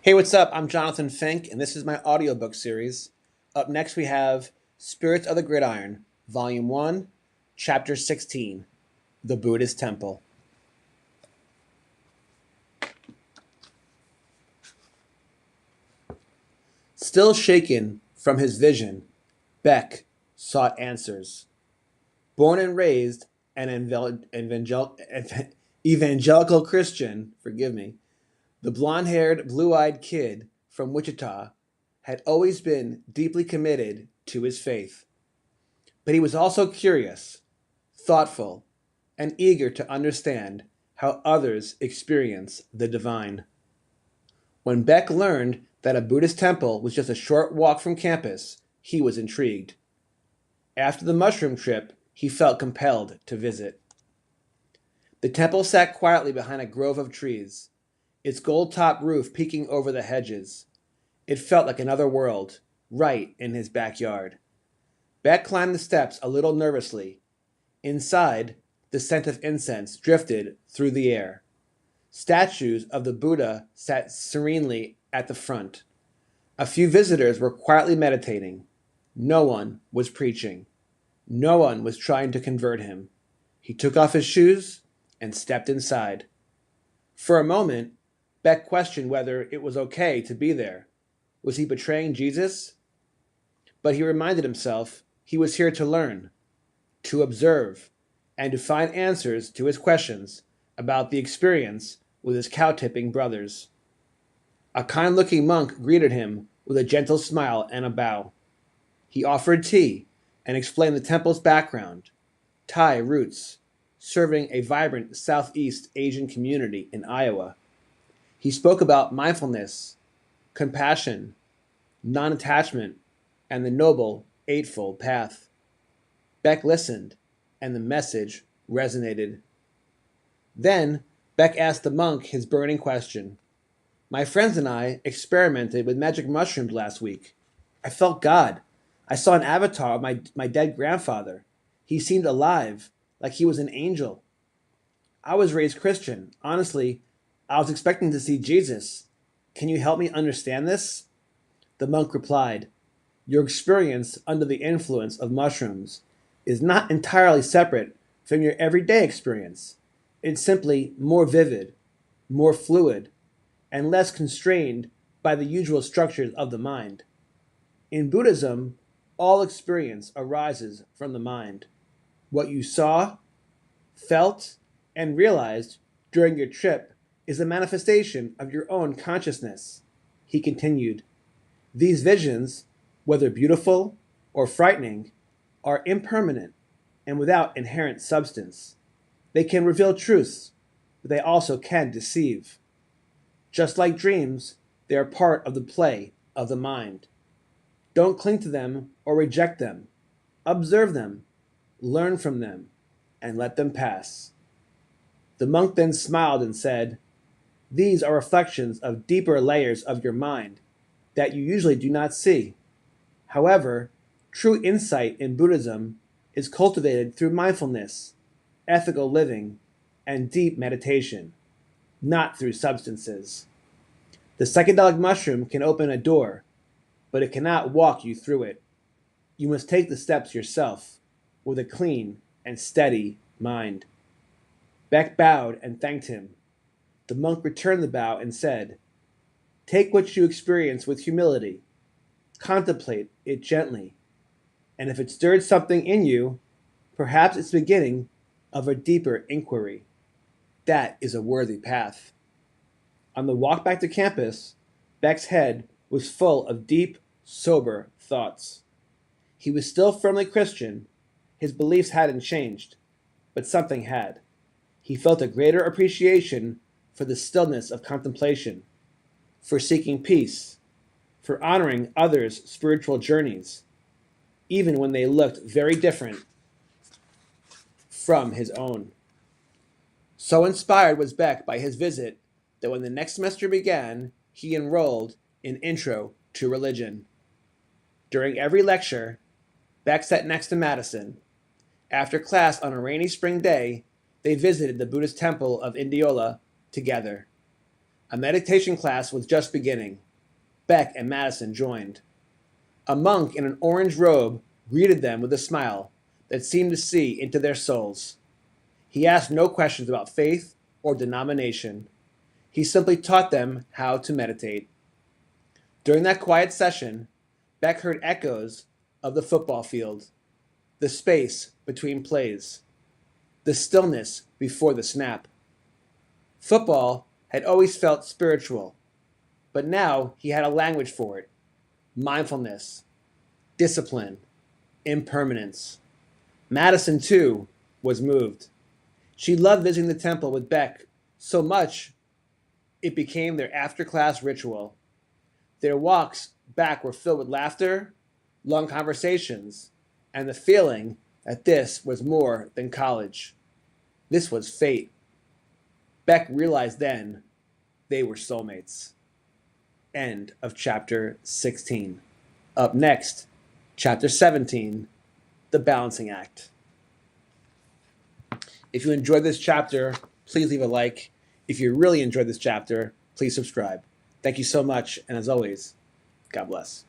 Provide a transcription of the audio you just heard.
Hey, what's up? I'm Jonathan Fink, and this is my audiobook series. Up next, we have Spirits of the Gridiron, Volume 1, Chapter 16, The Buddhist Temple. Still shaken from his vision, Beck sought answers. Born and raised an evangelical Christian, the blonde-haired, blue-eyed kid from Wichita had always been deeply committed to his faith. But he was also curious, thoughtful, and eager to understand how others experience the divine. When Beck learned that a Buddhist temple was just a short walk from campus, he was intrigued. After the mushroom trip, he felt compelled to visit. The temple sat quietly behind a grove of trees, its gold-topped roof peeking over the hedges. It felt like another world, right in his backyard. Beck climbed the steps a little nervously. Inside, the scent of incense drifted through the air. Statues of the Buddha sat serenely at the front. A few visitors were quietly meditating. No one was preaching. No one was trying to convert him. He took off his shoes and stepped inside. For a moment, Beck questioned whether it was okay to be there. Was he betraying Jesus? But he reminded himself he was here to learn, to observe, and to find answers to his questions about the experience with his cow-tipping brothers. A kind-looking monk greeted him with a gentle smile and a bow. He offered tea and explained the temple's background, Thai roots, serving a vibrant Southeast Asian community in Iowa. He spoke about mindfulness, compassion, non-attachment, and the Noble Eightfold Path. Beck listened, and the message resonated. Then, Beck asked the monk his burning question. My friends and I experimented with magic mushrooms last week. I felt God. I saw an avatar of my dead grandfather. He seemed alive, like he was an angel. I was raised Christian. Honestly, I was expecting to see Jesus. Can you help me understand this? The monk replied, Your experience under the influence of mushrooms is not entirely separate from your everyday experience. It's simply more vivid, more fluid, and less constrained by the usual structures of the mind. In Buddhism, all experience arises from the mind. What you saw, felt, and realized during your trip is a manifestation of your own consciousness. He continued, These visions, whether beautiful or frightening, are impermanent and without inherent substance. They can reveal truths, but they also can deceive. Just like dreams, they are part of the play of the mind. Don't cling to them or reject them. Observe them, learn from them, and let them pass. The monk then smiled and said, These are reflections of deeper layers of your mind that you usually do not see. However, true insight in Buddhism is cultivated through mindfulness, ethical living, and deep meditation, not through substances. The psychedelic mushroom can open a door, but it cannot walk you through it. You must take the steps yourself, with a clean and steady mind. Beck bowed and thanked him. The monk returned the bow and said, Take what you experience with humility. Contemplate it gently. And if it stirred something in you, perhaps it's the beginning of a deeper inquiry. That is a worthy path. On the walk back to campus, Beck's head was full of deep, sober thoughts. He was still firmly Christian. His beliefs hadn't changed, but something had. He felt a greater appreciation for the stillness of contemplation, for seeking peace, for honoring others' spiritual journeys, even when they looked very different from his own. So inspired was Beck by his visit that when the next semester began, he enrolled in Intro to Religion. During every lecture, Beck sat next to Madison. After class on a rainy spring day, they visited the Buddhist temple of Indiola together. A meditation class was just beginning. Beck and Madison joined. A monk in an orange robe greeted them with a smile that seemed to see into their souls. He asked no questions about faith or denomination. He simply taught them how to meditate. During that quiet session, Beck heard echoes of the football field, the space between plays, the stillness before the snap. Football had always felt spiritual, but now he had a language for it: mindfulness, discipline, impermanence. Madison, too, was moved. She loved visiting the temple with Beck so much it became their after-class ritual. Their walks back were filled with laughter, long conversations, and the feeling that this was more than college. This was fate. Beck realized then they were soulmates. End of chapter 16. Up next, chapter 17, The Balancing Act. If you enjoyed this chapter, please leave a like. If you really enjoyed this chapter, please subscribe. Thank you so much, and as always, God bless.